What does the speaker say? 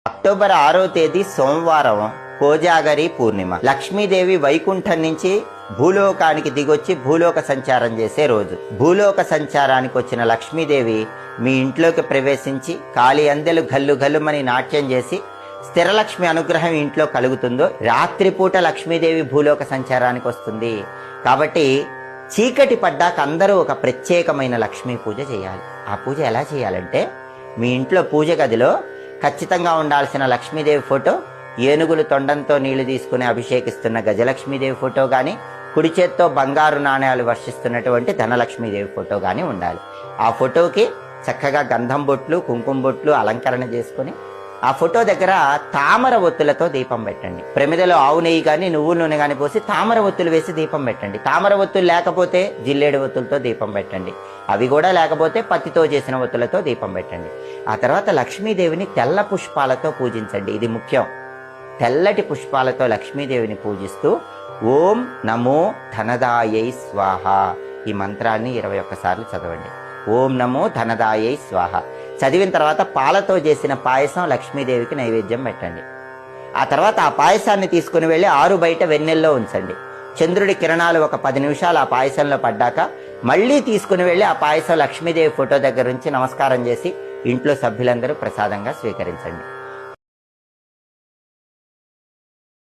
October 6వ తేదీ సోమవారం కోజాగరి పూర్ణిమ. లక్ష్మీదేవి వైకుంఠం నుంచి భూలోకానికి దిగొచ్చి భూలోక సంచారం చేసే రోజు. భూలోక సంచారానికి వచ్చిన లక్ష్మీదేవి మీ ఇంట్లోకి ప్రవేశించి కాలి అందెలు గల్లు గల్లుమని నాట్యం చేసి స్థిరలక్ష్మి అనుగ్రహం ఇంట్లో కలుగుతుందో, రాత్రిపూట లక్ష్మీదేవి భూలోక సంచారానికి వస్తుంది. కాబట్టి చీకటి పడ్డాక అందరూ ఒక ప్రత్యేకమైన లక్ష్మీ పూజ చేయాలి. ఆ పూజ ఎలా చేయాలంటే, మీ ఇంట్లో పూజ గదిలో ఖచ్చితంగా ఉండాల్సిన లక్ష్మీదేవి ఫోటో, ఏనుగులు తొండంతో నీళ్లు తీసుకుని అభిషేకిస్తున్న గజలక్ష్మీదేవి ఫోటో కానీ, కుడి చేత్తో బంగారు నాణ్యాలు వర్షిస్తున్నటువంటి ధనలక్ష్మీదేవి ఫోటో కానీ ఉండాలి. ఆ ఫోటోకి చక్కగా గంధం బొట్లు, కుంకుమ బొట్లు అలంకరణ చేసుకుని ఆ ఫోటో దగ్గర తామర ఒత్తులతో దీపం పెట్టండి. ప్రమిదలో ఆవు నెయ్యి కానీ నువ్వుల నూనె కానీ పోసి తామర ఒత్తులు వేసి దీపం పెట్టండి. తామర ఒత్తులు లేకపోతే జిల్లేడు ఒత్తులతో దీపం పెట్టండి. అవి కూడా లేకపోతే పత్తితో చేసిన ఒత్తులతో దీపం పెట్టండి. ఆ తర్వాత లక్ష్మీదేవిని తెల్ల పుష్పాలతో పూజించండి. ఇది ముఖ్యం. తెల్లటి పుష్పాలతో లక్ష్మీదేవిని పూజిస్తూ ఓం నమో ధనదాయై స్వాహ ఈ మంత్రాన్ని 21 సార్లు చదవండి. ఓం నమో ధనదాయై స్వాహ చదివిన తర్వాత పాలతో చేసిన పాయసం లక్ష్మీదేవికి నైవేద్యం పెట్టండి. ఆ తర్వాత ఆ పాయసాన్ని తీసుకుని వెళ్ళి ఆరు బయట వెన్నెల్లో ఉంచండి. చంద్రుడి కిరణాలు ఒక 10 నిమిషాలు ఆ పాయసంలో పడ్డాక మళ్ళీ తీసుకుని వెళ్ళి ఆ పాయసం లక్ష్మీదేవి ఫోటో దగ్గర నుంచి నమస్కారం చేసి ఇంట్లో సభ్యులందరూ ప్రసాదంగా స్వీకరించండి.